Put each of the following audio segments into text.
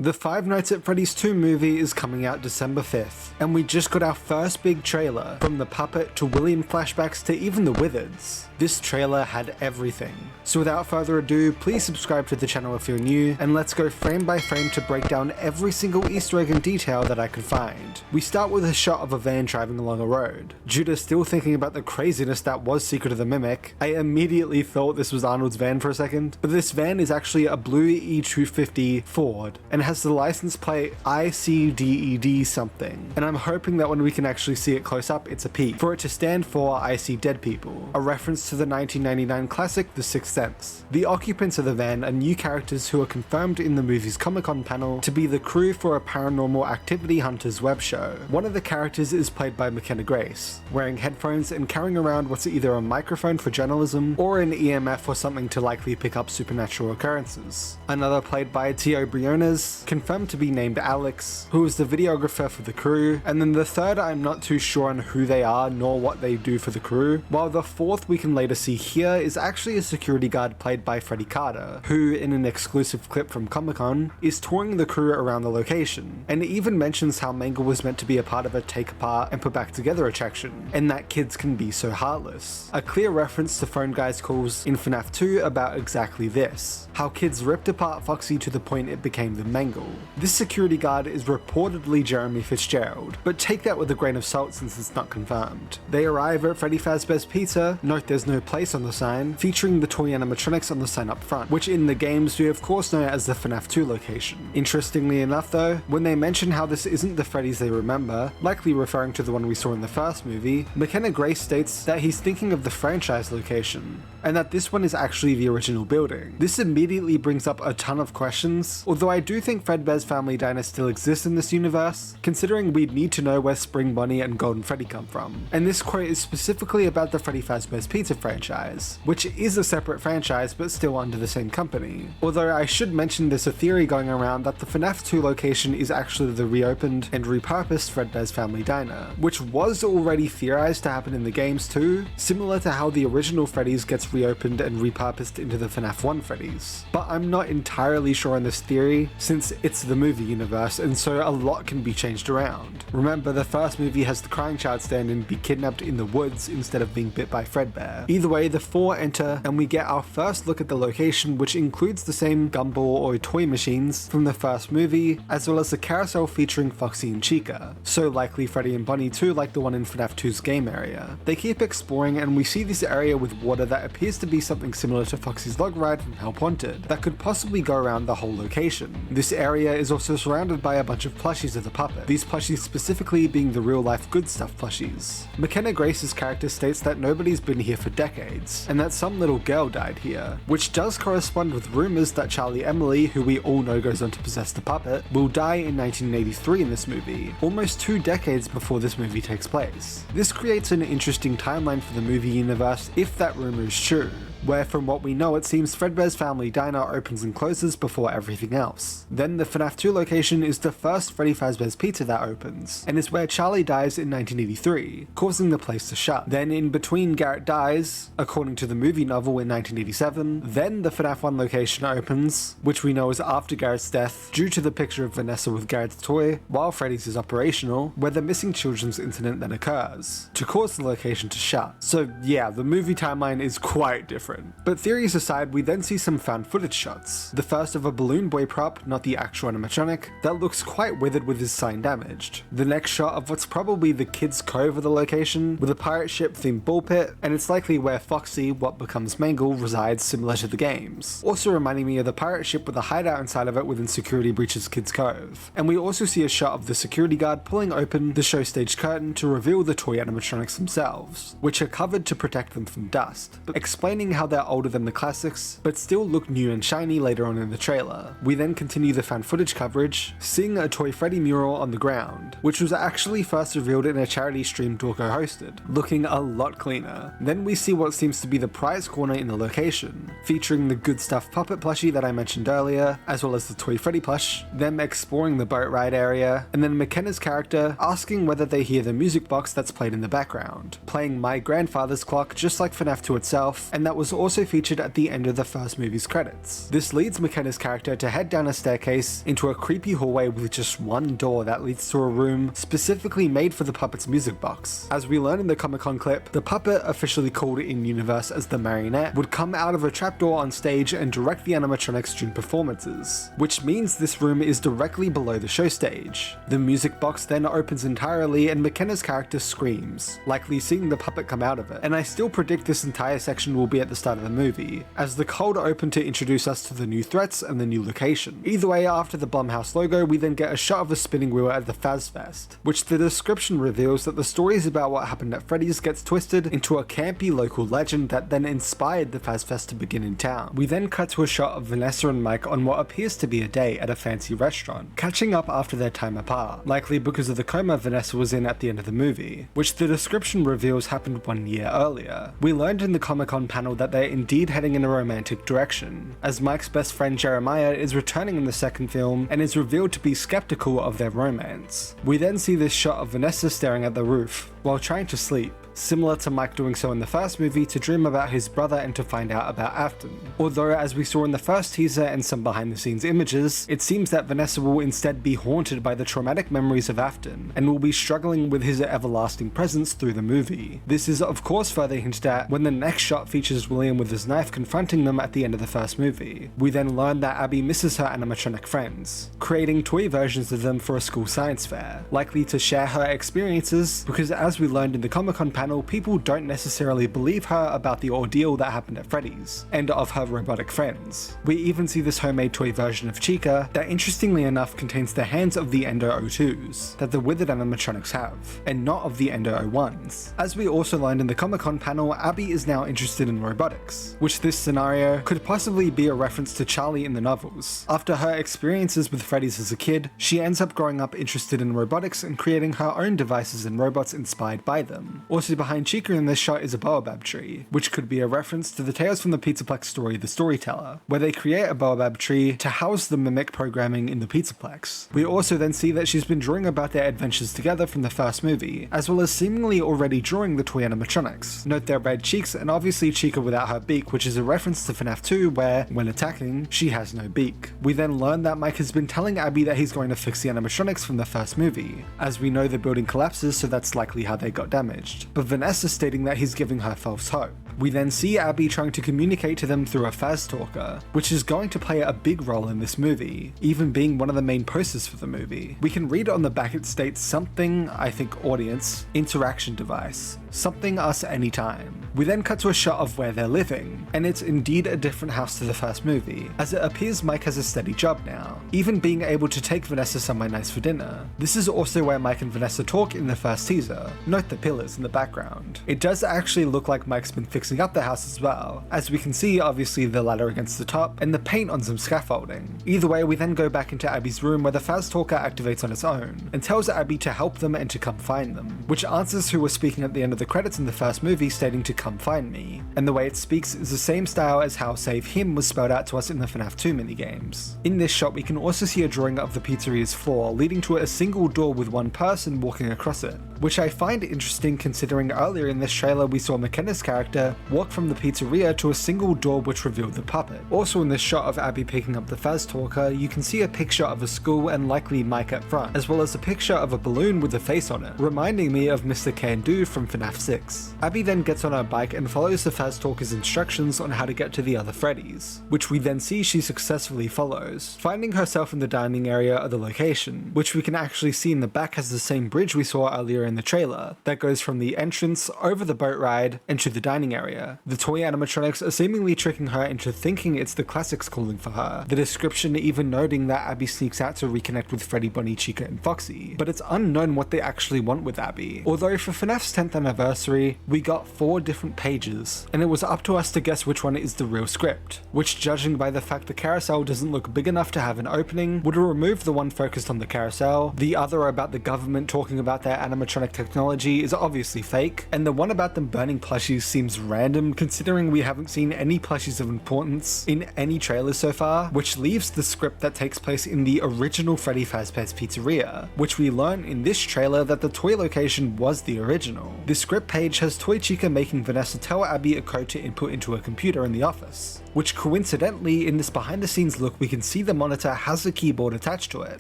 The Five Nights at Freddy's 2 movie is coming out December 5th, and we just got our first big trailer, from the puppet to William flashbacks to even the wizards. This trailer had everything. So without further ado, please subscribe to the channel if you're new, and let's go frame by frame to break down every single Easter egg and detail that I could find. We start with a shot of a van driving along a road. Due to still thinking about the craziness that was Secret of the Mimic, I immediately thought this was Arnold's van for a second, but this van is actually a blue E250 Ford, and has the license plate ICDED something, and I'm hoping that when we can actually see it close up, it's a P, for it to stand for I See Dead People, a reference to the 1999 classic The Sixth Sense. The occupants of the van are new characters who are confirmed in the movie's Comic-Con panel to be the crew for a Paranormal Activity Hunters web show. One of the characters is played by Mckenna Grace, wearing headphones and carrying around what's either a microphone for journalism or an EMF or something to likely pick up supernatural occurrences. Another played by Tio Briones, confirmed to be named Alex, who is the videographer for the crew, and then the third I'm not too sure on who they are nor what they do for the crew, while the fourth we can later see here is actually a security guard played by Freddy Carter, who in an exclusive clip from Comic-Con is touring the crew around the location, and even mentions how Mangle was meant to be a part of a take apart and put back together attraction, and that kids can be so heartless. A clear reference to Phone Guy's calls in FNAF 2 about exactly this, how kids ripped apart Foxy to the point it became the Mangle. This security guard is reportedly Jeremy Fitzgerald, but take that with a grain of salt since it's not confirmed. They arrive at Freddy Fazbear's Pizza, note there's no place on the sign, featuring the toy animatronics on the sign up front, which in the games we of course know as the FNAF 2 location. Interestingly enough though, when they mention how this isn't the Freddys they remember, likely referring to the one we saw in the first movie, Mckenna Grace states that he's thinking of the franchise location, and that this one is actually the original building. This immediately brings up a ton of questions, although I do think Fredbear's Family Diner still exists in this universe, considering we'd need to know where Spring Bonnie and Golden Freddy come from. And this quote is specifically about the Freddy Fazbear's Pizza franchise, which is a separate franchise but still under the same company. Although I should mention there's a theory going around that the FNAF 2 location is actually the reopened and repurposed Fredbear's Family Diner, which was already theorized to happen in the games too, similar to how the original Freddy's gets reopened and repurposed into the FNAF 1 Freddy's. But I'm not entirely sure on this theory, since it's the movie universe and so a lot can be changed around. Remember, the first movie has the crying child stand and be kidnapped in the woods instead of being bit by Fredbear. Either way, the four enter and we get our first look at the location, which includes the same gumball or toy machines from the first movie, as well as the carousel featuring Foxy and Chica, so likely Freddy and Bonnie too, like the one in FNAF 2's game area. They keep exploring and we see this area with water that appears to be something similar to Foxy's log ride from Help Wanted, that could possibly go around the whole location. This area is also surrounded by a bunch of plushies of the puppet, these plushies specifically being the real life good stuff plushies. Mckenna Grace's character states that nobody's been here for decades, and that some little girl died here, which does correspond with rumors that Charlie Emily, who we all know goes on to possess the puppet, will die in 1983 in this movie, almost 2 decades before this movie takes place. This creates an interesting timeline for the movie universe if that rumor is true, where from what we know it seems Fredbear's Family Diner opens and closes before everything else. Then the FNAF 2 location is the first Freddy Fazbear's Pizza that opens, and is where Charlie dies in 1983, causing the place to shut. Then in between Garrett dies, according to the movie novel in 1987, then the FNAF 1 location opens, which we know is after Garrett's death due to the picture of Vanessa with Garrett's toy, while Freddy's is operational, where the missing children's incident then occurs, to cause the location to shut. So yeah, the movie timeline is quite different. But theories aside, we then see some found footage shots. The first of a balloon boy prop, not the actual animatronic, that looks quite withered with his sign damaged. The next shot of what's probably the Kids Cove of the location, with a pirate ship themed ball pit, and it's likely where Foxy, what becomes Mangle, resides similar to the games. Also reminding me of the pirate ship with a hideout inside of it within Security Breach's Kids Cove. And we also see a shot of the security guard pulling open the show stage curtain to reveal the toy animatronics themselves, which are covered to protect them from dust, explaining how they're older than the classics, but still look new and shiny later on in the trailer. We then continue the found footage coverage, seeing a Toy Freddy mural on the ground, which was actually first revealed in a charity stream Dorco hosted, looking a lot cleaner. Then we see what seems to be the prize corner in the location, featuring the Good Stuff puppet plushie that I mentioned earlier, as well as the Toy Freddy plush, them exploring the boat ride area, and then Mckenna's character asking whether they hear the music box that's played in the background, playing My Grandfather's Clock just like FNAF 2 itself, and that was was also featured at the end of the first movie's credits. This leads Mckenna's character to head down a staircase into a creepy hallway with just one door that leads to a room specifically made for the puppet's music box. As we learn in the Comic-Con clip, the puppet, officially called in-universe as the Marionette, would come out of a trapdoor on stage and direct the animatronics during performances, which means this room is directly below the show stage. The music box then opens entirely and Mckenna's character screams, likely seeing the puppet come out of it, and I still predict this entire section will be at the start of the movie, as the cold open to introduce us to the new threats and the new location. Either way, after the Blumhouse logo, we then get a shot of a spinning wheel at the Fazfest, which the description reveals that the stories about what happened at Freddy's gets twisted into a campy local legend that then inspired the Fazfest to begin in town. We then cut to a shot of Vanessa and Mike on what appears to be a date at a fancy restaurant, catching up after their time apart, likely because of the coma Vanessa was in at the end of the movie, which the description reveals happened 1 year earlier. We learned in the Comic-Con panel that they're indeed heading in a romantic direction, as Mike's best friend Jeremiah is returning in the second film and is revealed to be skeptical of their romance. We then see this shot of Vanessa staring at the roof while trying to sleep, similar to Mike doing so in the first movie to dream about his brother and to find out about Afton. Although, as we saw in the first teaser and some behind the scenes images, it seems that Vanessa will instead be haunted by the traumatic memories of Afton and will be struggling with his everlasting presence through the movie. This is of course further hinted at when the next shot features William with his knife confronting them at the end of the first movie. We then learn that Abby misses her animatronic friends, creating toy versions of them for a school science fair, likely to share her experiences because, as we learned in the Comic-Con panel, people don't necessarily believe her about the ordeal that happened at Freddy's, and of her robotic friends. We even see this homemade toy version of Chica that interestingly enough contains the hands of the Endo 02s that the withered animatronics have, and not of the Endo 01s. As we also learned in the Comic-Con panel, Abby is now interested in robotics, which this scenario could possibly be a reference to Charlie in the novels. After her experiences with Freddy's as a kid, she ends up growing up interested in robotics and creating her own devices and robots inspired by them. Also behind Chica in this shot is a baobab tree, which could be a reference to the Tales from the Pizzaplex story The Storyteller, where they create a baobab tree to house the mimic programming in the Pizzaplex. We also then see that she's been drawing about their adventures together from the first movie, as well as seemingly already drawing the toy animatronics. Note their red cheeks and obviously Chica without her beak, which is a reference to FNAF 2 where, when attacking, she has no beak. We then learn that Mike has been telling Abby that he's going to fix the animatronics from the first movie. As we know, the building collapses, so that's likely how they got damaged, but Vanessa stating that he's giving her false hope. We then see Abby trying to communicate to them through a Faz talker, which is going to play a big role in this movie, even being one of the main posters for the movie. We can read on the back it states something, I think audience, interaction device, something us anytime. We then cut to a shot of where they're living, and it's indeed a different house to the first movie, as it appears Mike has a steady job now, even being able to take Vanessa somewhere nice for dinner. This is also where Mike and Vanessa talk in the first teaser. Note the pillars in the background. It does actually look like Mike's been fixing up the house as well, as we can see obviously the ladder against the top and the paint on some scaffolding. Either way, we then go back into Abby's room where the Faz talker activates on its own, and tells Abby to help them and to come find them, which answers who was speaking at the end of the credits in the first movie stating to come find me, and the way it speaks is the same style as how save him was spelled out to us in the FNAF 2 minigames. In this shot we can also see a drawing of the pizzeria's floor leading to a single door with one person walking across it, which I find interesting considering earlier in this trailer we saw Mckenna's character walk from the pizzeria to a single door which revealed the puppet. Also in this shot of Abby picking up the Faz talker, you can see a picture of a school and likely Mike at front, as well as a picture of a balloon with a face on it, reminding me of Mr. Can Do from FNAF 6. Abby then gets on her bike and follows the Faz talker's instructions on how to get to the other Freddys, which we then see she successfully follows, finding herself in the dining area of the location, which we can actually see in the back has the same bridge we saw earlier in the trailer, that goes from the entrance over the boat ride and to the dining area. The toy animatronics are seemingly tricking her into thinking it's the classics calling for her, the description even noting that Abby sneaks out to reconnect with Freddy, Bunny, Chica and Foxy, but it's unknown what they actually want with Abby. Although for FNAF's 10th anniversary, we got 4 different pages, and it was up to us to guess which one is the real script, which judging by the fact the carousel doesn't look big enough to have an opening, would remove the one focused on the carousel, the other about the government talking about their animatronic technology is obviously fake, and the one about them burning plushies seems random considering we haven't seen any plushies of importance in any trailers so far, which leaves the script that takes place in the original Freddy Fazbear's Pizzeria, which we learn in this trailer that the toy location was the original. The script page has Toy Chica making Vanessa tell Abby a code to input into a computer in the office, which coincidentally in this behind the scenes look we can see the monitor has a keyboard attached to it,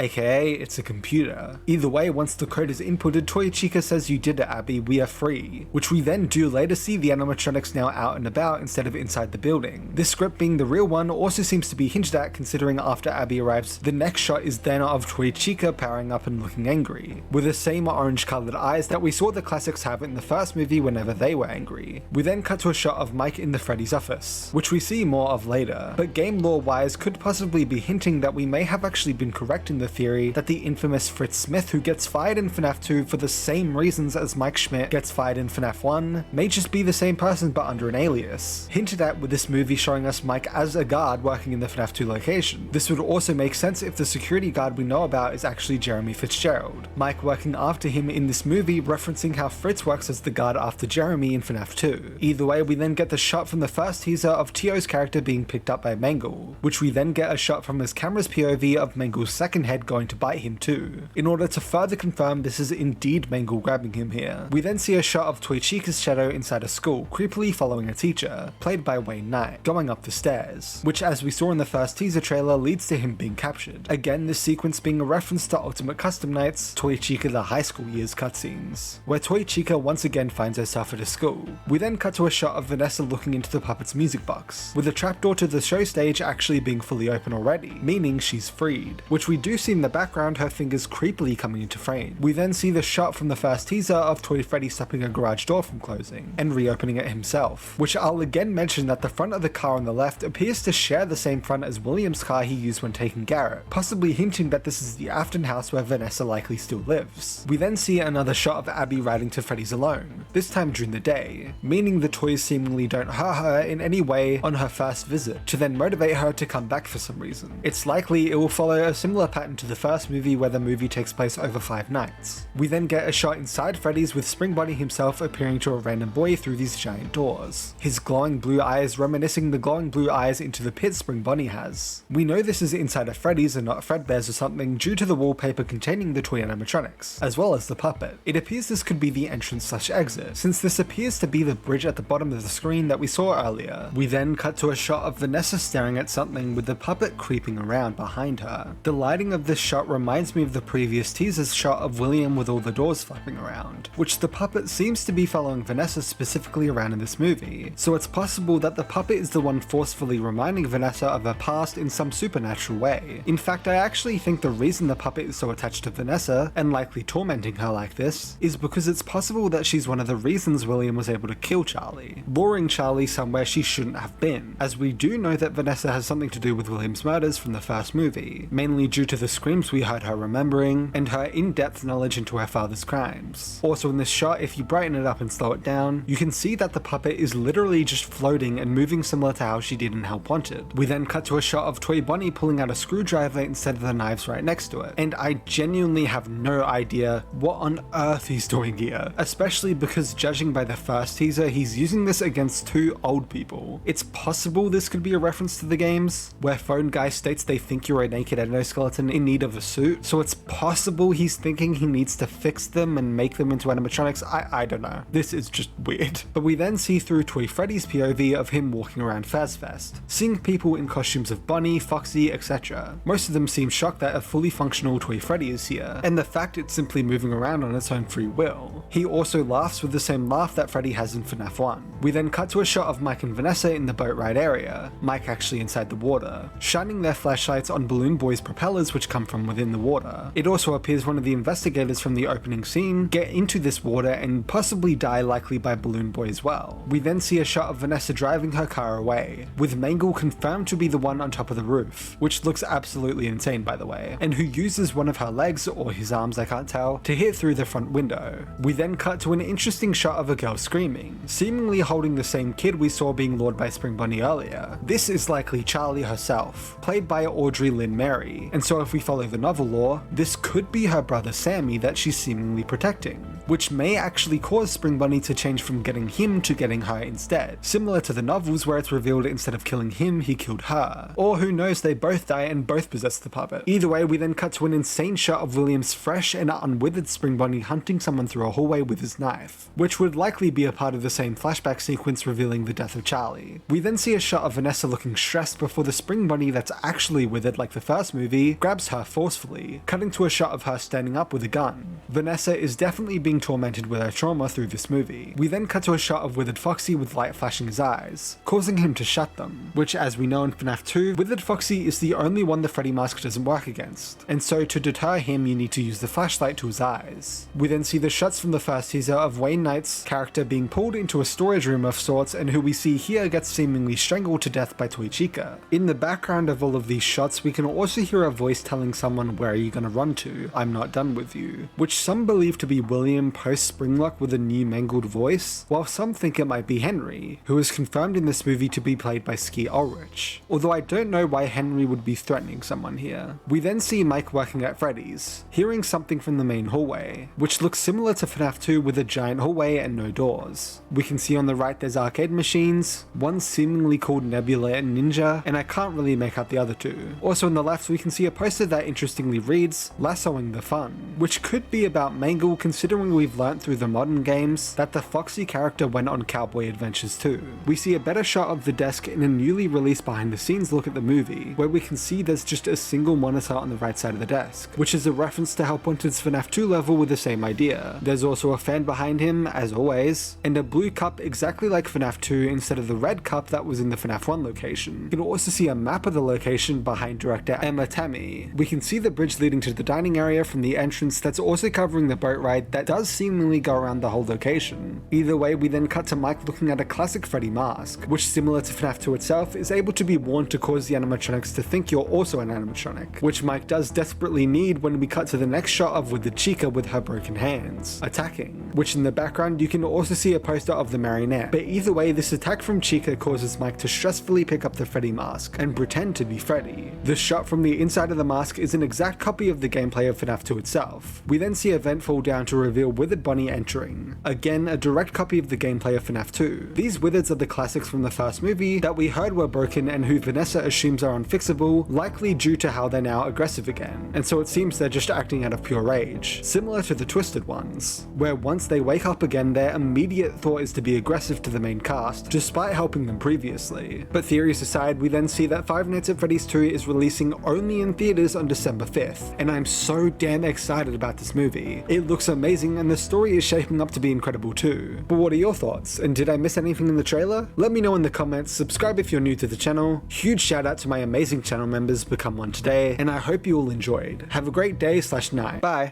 aka it's a computer. Either way, once the code is inputted, Toy Chica says, "You did it, Abby, we are free," which we then do later see the animatronics now out and about instead of inside the building. This script being the real one also seems to be hinged at considering after Abby arrives, the next shot is then of Toy Chica powering up and looking angry, with the same orange coloured eyes that we saw the classics have in the first movie whenever they were angry. We then cut to a shot of Mike in the Freddy's office, which we see more of later, but game lore wise could possibly be hinting that we may have actually been correct in the theory that the infamous Fritz Smith, who gets fired in FNAF 2 for the same reasons as Mike Schmidt gets fired in FNAF 1, may just be the same person but under an alias, hinted at with this movie showing us Mike as a guard working in the FNAF 2 location. This would also make sense if the security guard we know about is actually Jeremy Fitzgerald, Mike working after him in this movie referencing how Fritz works as the guard after Jeremy in FNAF 2. Either way, we then get the shot from the first teaser of Tio's character being picked up by Mangle, which we then get a shot from his camera's POV of Mangle's second head going to bite him too, in order to further confirm this is indeed Mangle grabbing him here. We then see a shot of Toy Chica's shadow inside a school, creepily following a teacher, played by Wayne Knight, going up the stairs, which as we saw in the first teaser trailer leads to him being captured. Again, this sequence being a reference to Ultimate Custom Nights, Toy Chica the high school years cutscenes, where Toy Chica once again finds herself at a school. We then cut to a shot of Vanessa looking into the puppet's music box, with the trapdoor to the show stage actually being fully open already, meaning she's freed, which we do see in the background her fingers creepily coming into frame. We then see the shot from the first teaser of Toy Freddy stopping a garage door from closing, and reopening it himself, which I'll again mention that the front of the car on the left appears to share the same front as William's car he used when taking Garrett, possibly hinting that this is the Afton house where Vanessa likely still lives. We then see another shot of Abby riding to Freddy's alone, this time during the day, meaning the toys seemingly don't hurt her in any way on her first visit, to then motivate her to come back for some reason. It's likely it will follow a similar pattern to the first movie where the movie takes place over 5 nights. We then get a shot inside Freddy's with Spring Bonnie himself appearing to a random boy through these giant doors, his glowing blue eyes reminiscing the glowing blue eyes into the pit Spring Bonnie has. We know this is inside of Freddy's and not Fredbear's or something due to the wallpaper containing the toy animatronics, as well as the puppet. It appears this could be the entrance/exit, since this appears to be the bridge at the bottom of the screen that we saw earlier. We then cut to a shot of Vanessa staring at something with the puppet creeping around behind her. The lighting of this shot reminds me of the previous teaser's shot of William with all the doors flapping around, which the puppet seems to be following Vanessa specifically around in this movie, so it's possible that the puppet is the one forcefully reminding Vanessa of her past in some supernatural way. In fact, I actually think the reason the puppet is so attached to Vanessa, and likely tormenting her like this, is because it's possible that she's one of the reasons William was able to kill Charlie, luring Charlie somewhere she shouldn't have been, as we do know that Vanessa has something to do with William's murders from the first movie, mainly due to the screams we heard her remembering, and her in-depth knowledge into her father's crimes. Also in this shot, if you brighten it up and slow it down, you can see that the puppet is literally just floating and moving similar to how she did in Help Wanted. We then cut to a shot of Toy Bonnie pulling out a screwdriver instead of the knives right next to it, and I genuinely have no idea what on earth he's doing here, especially because judging by the first teaser, he's using this against 2 old people. It's possible this could be a reference to the games, where Phone Guy states they think you're a naked endoskeleton in need of a suit, so it's possible he's thinking he needs to fix them and make them into animatronics. I don't know. This is just weird. But we then see through Toy Freddy's POV of him walking around Fazfest, seeing people in costumes of Bonnie, Foxy, etc. Most of them seem shocked that a fully functional Toy Freddy is here, and the fact it's simply moving around on its own free will. He also laughs with the same laugh that Freddy has in FNAF 1. We then cut to a shot of Mike and Vanessa in the boat ride area, Mike actually inside the water, shining their flashlights on Balloon Boy's propellers which come from within the water. It also appears one of the investigators from the opening scene get into this water and possibly die, likely by Balloon Boy as well. We then see a shot of Vanessa driving her car away, with Mangle confirmed to be the one on top of the roof, which looks absolutely insane by the way, and who uses one of her legs, or his arms I can't tell, to hit through the front window. We then cut to an interesting shot of a girl screaming, seemingly holding the same kid we saw being lured by Spring Bonnie earlier. This is likely Charlie herself, played by Audrey Lynn Mary, and so if we follow the novel lore, this could be her brother Sammy that she's seemingly protecting. which may actually cause Spring Bunny to change from getting him to getting her instead, similar to the novels where it's revealed instead of killing him, he killed her. Or who knows, they both die and both possess the puppet. Either way, we then cut to an insane shot of William's fresh and unwithered Spring Bunny hunting someone through a hallway with his knife, which would likely be a part of the same flashback sequence revealing the death of Charlie. We then see a shot of Vanessa looking stressed before the Spring Bunny that's actually withered like the first movie grabs her forcefully, cutting to a shot of her standing up with a gun. Vanessa is definitely being tormented with her trauma through this movie. We then cut to a shot of withered Foxy with light flashing his eyes, causing him to shut them, which as we know in FNAF 2, withered Foxy is the only one the Freddy mask doesn't work against, and so to deter him you need to use the flashlight to his eyes. We then see the shots from the first teaser of Wayne Knight's character being pulled into a storage room of sorts, and who we see here gets seemingly strangled to death by toy Chica. In the background of all of these shots, we can also hear a voice telling someone, "Where are you gonna run to? I'm not done with you," which some believe to be William post Springlock with a new mangled voice, while some think it might be Henry, who is confirmed in this movie to be played by Skeet Ulrich, although I don't know why Henry would be threatening someone here. We then see Mike working at Freddy's, hearing something from the main hallway, which looks similar to FNAF 2 with a giant hallway and no doors. We can see on the right there's arcade machines, one seemingly called Nebula and Ninja, and I can't really make out the other two. Also on the left we can see a poster that interestingly reads, "Lassoing the Fun," which could be about Mangle, considering we've learnt through the modern games that the Foxy character went on cowboy adventures too. We see a better shot of the desk in a newly released behind the scenes look at the movie, where we can see there's just a single monitor on the right side of the desk, which is a reference to Help Wanted's FNAF 2 level with the same idea. There's also a fan behind him, as always, and a blue cup exactly like FNAF 2 instead of the red cup that was in the FNAF 1 location. You can also see a map of the location behind director Emma Tammi. We can see the bridge leading to the dining area from the entrance that's also covering the boat ride that does seemingly go around the whole location. Either way, we then cut to Mike looking at a classic Freddy mask, which similar to FNAF 2 itself is able to be worn to cause the animatronics to think you're also an animatronic, which Mike does desperately need when we cut to the next shot of with the Chica with her broken hands, attacking, which in the background you can also see a poster of the marionette. But either way, this attack from Chica causes Mike to stressfully pick up the Freddy mask and pretend to be Freddy. The shot from the inside of the mask is an exact copy of the gameplay of FNAF 2 itself. We then see a vent fall down to reveal Withered Bunny entering. Again, a direct copy of the gameplay of FNAF 2. These Witheds are the classics from the first movie that we heard were broken and who Vanessa assumes are unfixable, likely due to how they're now aggressive again, and so it seems they're just acting out of pure rage, similar to the Twisted ones, where once they wake up again their immediate thought is to be aggressive to the main cast, despite helping them previously. But theories aside, we then see that Five Nights at Freddy's 2 is releasing only in theaters on December 5th, and I'm so damn excited about this movie. It looks amazing and the story is shaping up to be incredible too. But what are your thoughts, and did I miss anything in the trailer? Let me know in the comments, subscribe if you're new to the channel, huge shout out to my amazing channel members, become one today, and I hope you all enjoyed. Have a great day/night. Bye.